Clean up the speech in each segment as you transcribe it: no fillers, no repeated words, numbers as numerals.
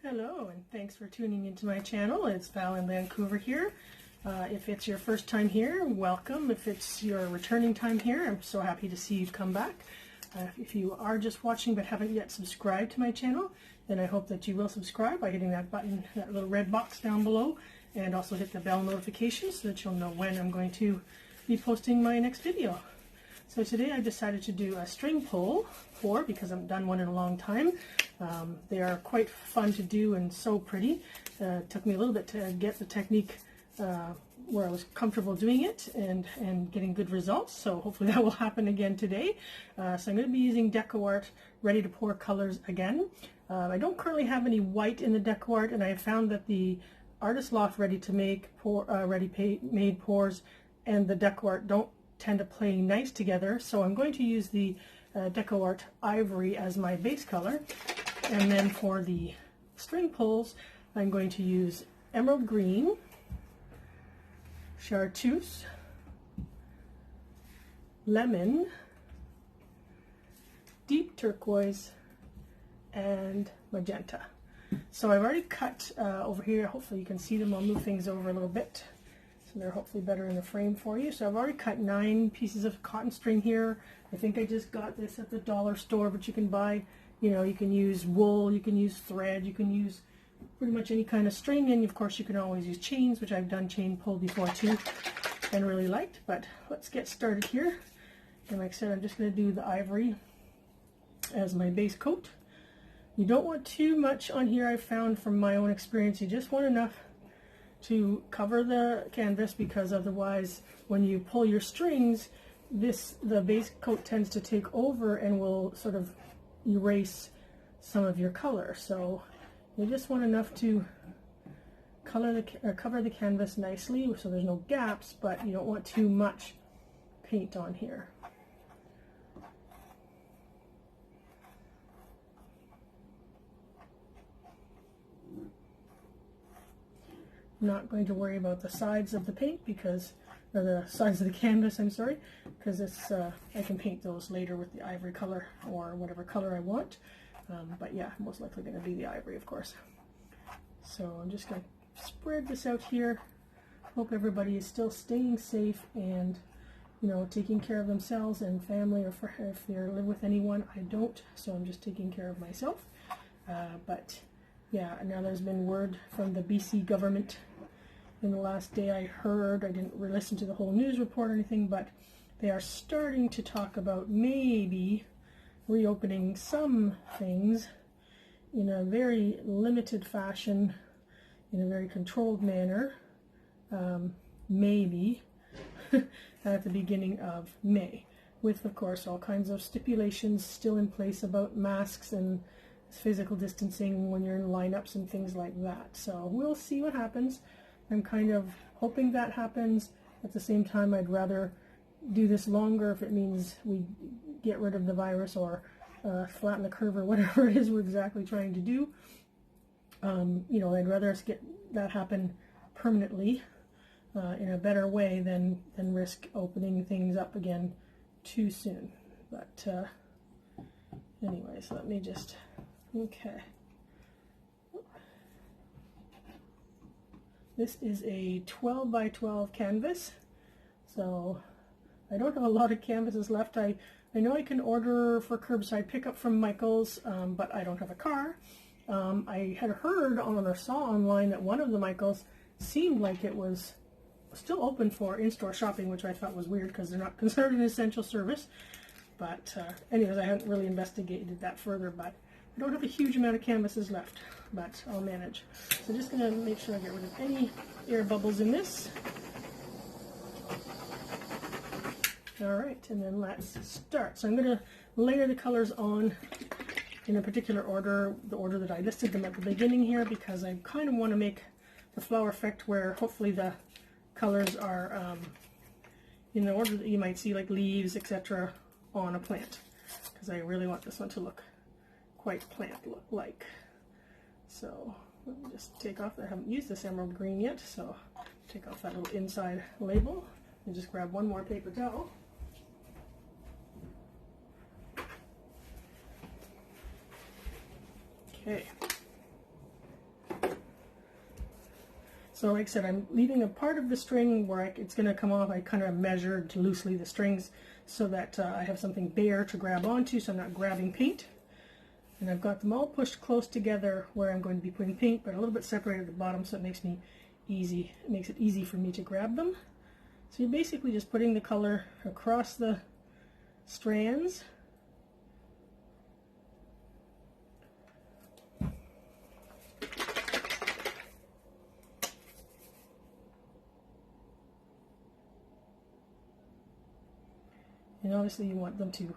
Hello, and thanks for tuning into my channel. It's Val in Vancouver here. If it's your first time here, welcome. If it's your returning time here, I'm so happy to see you come back. If you are just watching but haven't yet subscribed to my channel, then I hope that you will subscribe by hitting that button, that little red box down below, and also hit the bell notification so that you'll know when I'm going to be posting my next video. So today I decided to do a string pour because I haven't done one in a long time. They are quite fun to do and so pretty. It took me a little bit to get the technique where I was comfortable doing it and getting good results. So hopefully that will happen again today. So I'm going to be using Decoart ready to pour colors again. I don't currently have any white in the Decoart, and I have found that the Artists Loft ready made pours and the Decoart don't tend to play nice together, so I'm going to use the Decoart Ivory as my base color, and then for the string pulls I'm going to use Emerald Green, Chartreuse, Lemon, Deep Turquoise, and Magenta. So I've already cut over here. Hopefully you can see them. I'll move things over a little bit so they're hopefully better in the frame for you. So I've already cut 9 pieces of cotton string here. I think I just got this at the dollar store, but you can buy, you know, you can use wool, you can use thread, you can use pretty much any kind of string, and of course you can always use chains, which I've done chain pull before too and really liked. But let's get started here. And like I said, I'm just going to do the ivory as my base coat. You don't want too much on here, I've found from my own experience. You just want enough to cover the canvas, because otherwise when you pull your strings, the base coat tends to take over and will sort of erase some of your color. So you just want enough to cover the canvas nicely so there's no gaps, but you don't want too much paint on here. Not going to worry about the sides of the paint because, or the sides of the canvas, I'm sorry, because it's I can paint those later with the ivory color or whatever color I want. But yeah, most likely going to be the ivory, of course. So I'm just going to spread this out here. Hope everybody is still staying safe and, you know, taking care of themselves and family, or if they live with anyone. I don't, so I'm just taking care of myself. But yeah, now there's been word from the BC government in the last day. I heard, I didn't listen to the whole news report or anything, but they are starting to talk about maybe reopening some things in a very limited fashion, in a very controlled manner, maybe at the beginning of May, with of course all kinds of stipulations still in place about masks and physical distancing when you're in lineups and things like that. So we'll see what happens. I'm kind of hoping that happens. At the same time, I'd rather do this longer if it means we get rid of the virus or flatten the curve or whatever it is we're exactly trying to do. You know, I'd rather us get that happen permanently in a better way than risk opening things up again too soon. But anyways, let me just, okay. This is a 12 by 12 canvas, so I don't have a lot of canvases left. I know I can order for curbside pickup from Michael's, but I don't have a car. I had heard on or saw online that one of the Michael's seemed like it was still open for in-store shopping, which I thought was weird because they're not considered an essential service. But anyways, I haven't really investigated that further, but I don't have a huge amount of canvases left, but I'll manage. So just going to make sure I get rid of any air bubbles in this. Alright, and then let's start. So I'm going to layer the colors on in a particular order, the order that I listed them at the beginning here, because I kind of want to make the flower effect where hopefully the colors are in the order that you might see, like leaves, etc. on a plant, because I really want this one to look quite plant-like. So let me just take off, I haven't used this emerald green yet, so take off that little inside label and just grab one more paper towel. Okay. So like I said, I'm leaving a part of the string where it's going to come off. I kind of measured loosely the strings so that I have something bare to grab onto, so I'm not grabbing paint. And I've got them all pushed close together where I'm going to be putting paint, but a little bit separated at the bottom, so it makes it easy for me to grab them. So you're basically just putting the color across the strands. And obviously you want them to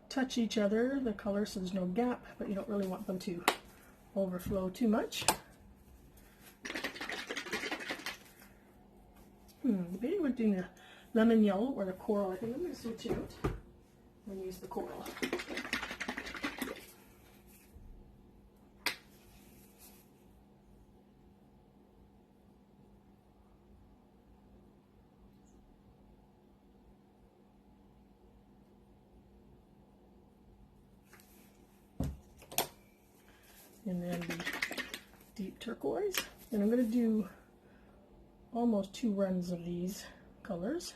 touch each other, the color, so there's no gap, but you don't really want them to overflow too much. Debating about doing the lemon yellow or the coral. I think I'm going to switch out and use the coral. And then the deep turquoise. And I'm going to do almost 2 runs of these colors.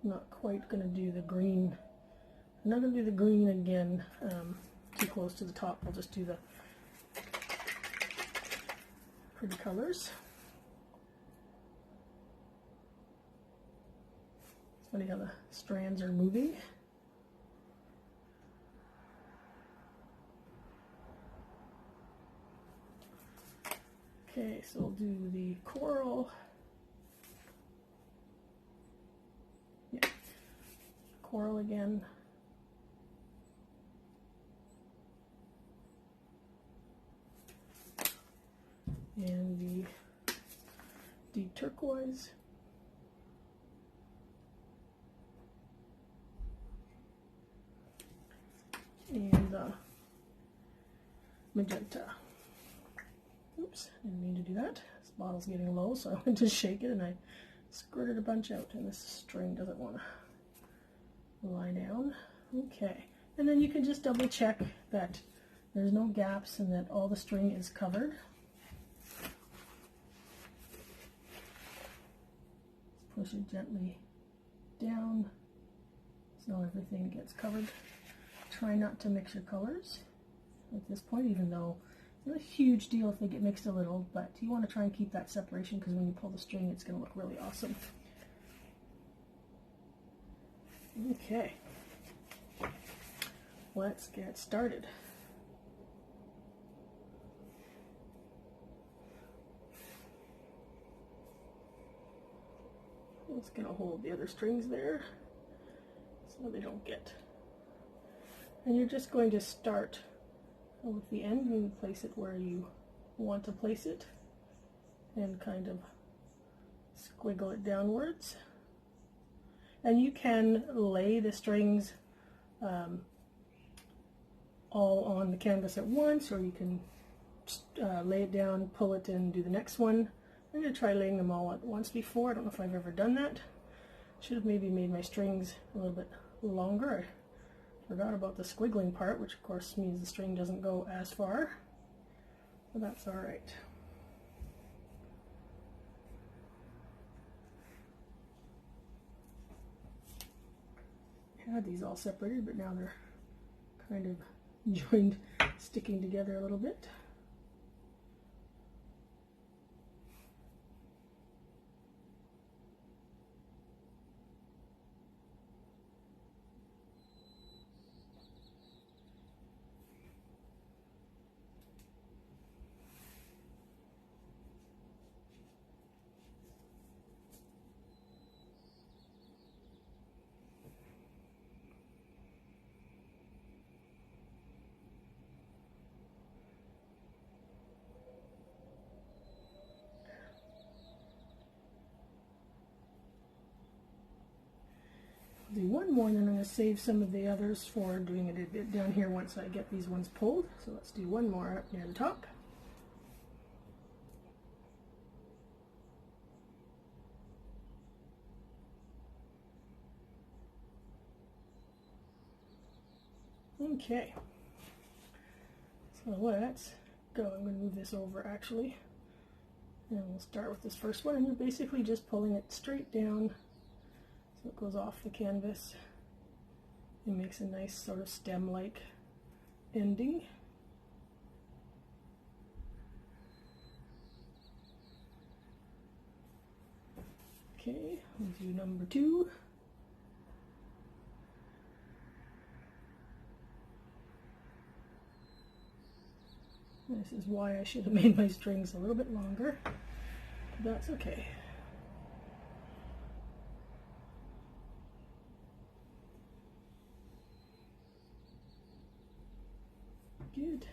I'm not quite going to do the green. I'm not going to do the green again too close to the top. I'll just do the pretty colors. It's funny how the strands are moving. Okay, so we'll do the coral. Yeah, coral again. And the deep turquoise. And the magenta. Oops, didn't mean to do that. This bottle's getting low, so I went to shake it and I squirted a bunch out, and this string doesn't want to lie down. Okay, and then you can just double check that there's no gaps and that all the string is covered. Just push it gently down so everything gets covered. Try not to mix your colors at this point, even though it's not a huge deal if they get mixed a little, but you want to try and keep that separation because when you pull the string it's going to look really awesome. Okay, let's get started. I'm just going to hold the other strings there so they don't get. And you're just going to start with the end and place it where you want to place it and kind of squiggle it downwards. And you can lay the strings all on the canvas at once, or you can lay it down, pull it, and do the next one. I'm going to try laying them all at once before. I don't know if I've ever done that. Should have maybe made my strings a little bit longer. I forgot about the squiggling part, which of course means the string doesn't go as far, but that's all right. I had these all separated, but now they're kind of joined, sticking together a little bit. Do one more, and then I'm going to save some of the others for doing it a bit down here once I get these ones pulled. So let's do one more up near the top. Okay, so let's go. I'm going to move this over actually. And we'll start with this first one, and you're basically just pulling it straight down so it goes off the canvas. It makes a nice sort of stem-like ending. Okay, we'll do number 2. This is why I should have made my strings a little bit longer. That's okay. Good.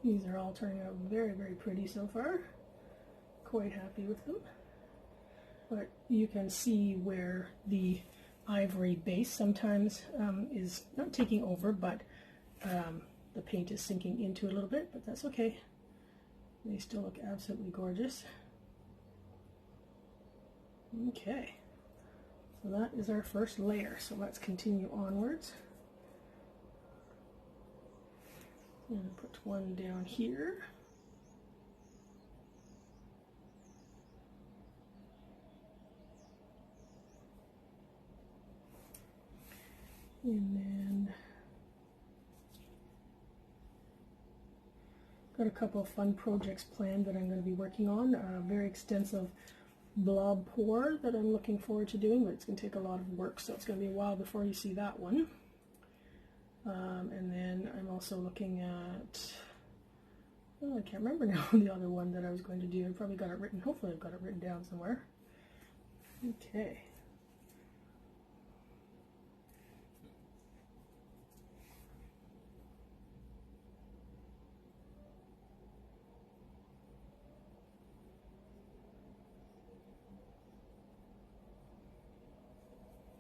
These are all turning out very, very pretty so far. Quite happy with them. But you can see where the ivory base sometimes is not taking over, but the paint is sinking into it a little bit, but that's okay. They still look absolutely gorgeous. Okay, so that is our first layer. So let's continue onwards. I'm going to put one down here. And then got a couple of fun projects planned that I'm going to be working on. A very extensive blob pour that I'm looking forward to doing, but it's going to take a lot of work, so it's going to be a while before you see that one. And then I'm also looking at, oh, I can't remember now the other one that I was going to do. I probably got it written, hopefully I've got it written down somewhere. Okay.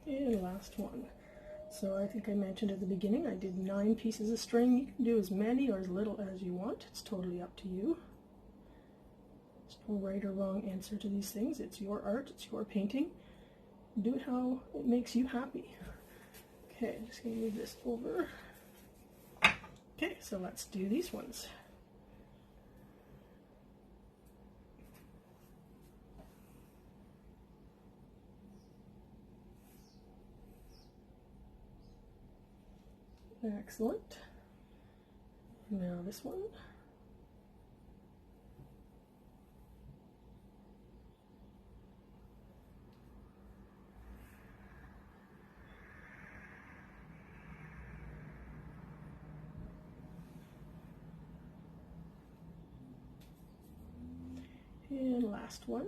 And last one. So I think I mentioned at the beginning I did 9 pieces of string. You can do as many or as little as you want. It's totally up to you. There's no right or wrong answer to these things. It's your art, it's your painting. Do it how it makes you happy. Okay, I'm just going to move this over. Okay, so let's do these ones. Excellent. Now this one. And last one.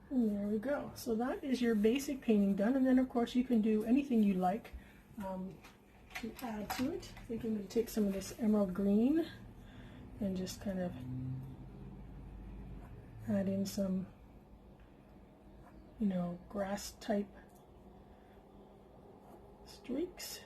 And there we go. So that is your basic painting done, and then of course you can do anything you like to add to it. I think I'm going to take some of this emerald green and just kind of add in some, you know, grass type streaks.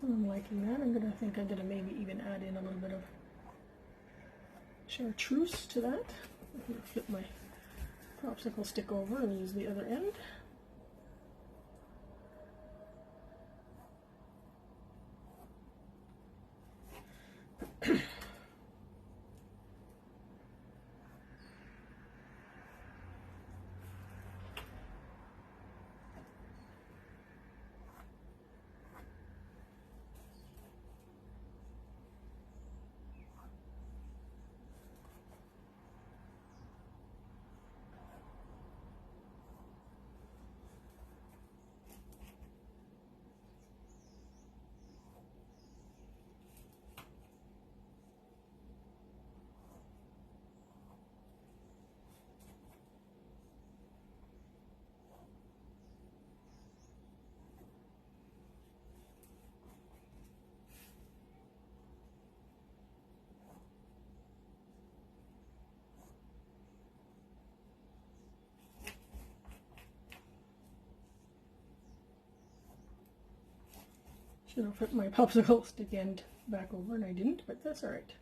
I'm liking that. I'm gonna maybe even add in a little bit of chartreuse to that. I'm gonna flip my popsicle stick over and use the other end. Should have put my popsicle stick end back over and I didn't, but that's alright.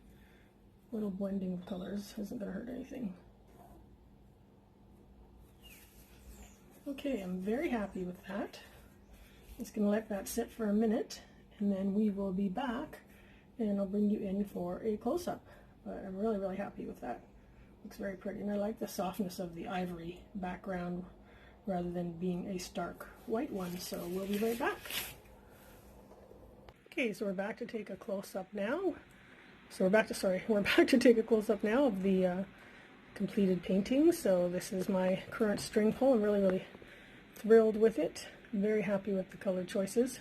A little blending of colors isn't going to hurt anything. Okay, I'm very happy with that. Just going to let that sit for a minute and then we will be back and I'll bring you in for a close-up. But I'm really, really happy with that. Looks very pretty and I like the softness of the ivory background rather than being a stark white one, so we'll be right back. Okay, so we're back to take a close-up now. We're back to take a close-up now of the completed painting. So this is my current string pull. I'm really, really thrilled with it. I'm very happy with the color choices.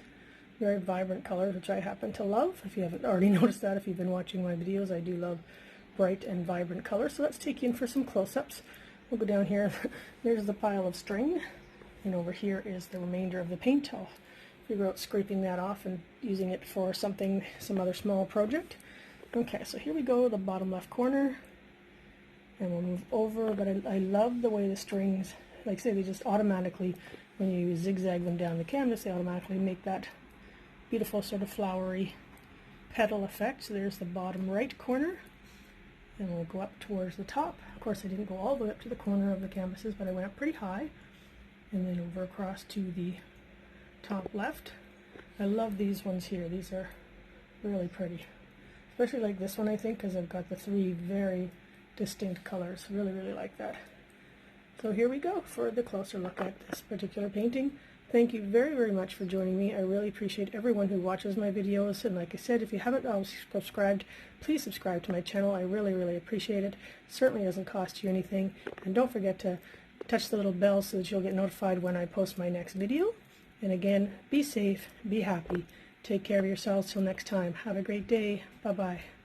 Very vibrant colors, which I happen to love. If you haven't already noticed that, if you've been watching my videos, I do love bright and vibrant colors. So let's take you in for some close-ups. We'll go down here. There's the pile of string, and over here is the remainder of the paint. I'll figure out scraping that off and using it for some other small project. Okay, so here we go, the bottom left corner, and we'll move over, but I love the way the strings, like I say, they just automatically, when you zigzag them down the canvas, they automatically make that beautiful sort of flowery petal effect. So there's the bottom right corner, and we'll go up towards the top. Of course, I didn't go all the way up to the corner of the canvases, but I went up pretty high, and then over across to the top left. I love these ones here. These are really pretty. Especially like this one, I think, because I've got the three very distinct colors. Really, really like that. So here we go for the closer look at this particular painting. Thank you very, very much for joining me. I really appreciate everyone who watches my videos. And like I said, if you haven't subscribed, please subscribe to my channel. I really, really appreciate it. It certainly doesn't cost you anything. And don't forget to touch the little bell so that you'll get notified when I post my next video. And again, be safe, be happy, take care of yourselves till next time. Have a great day. Bye-bye.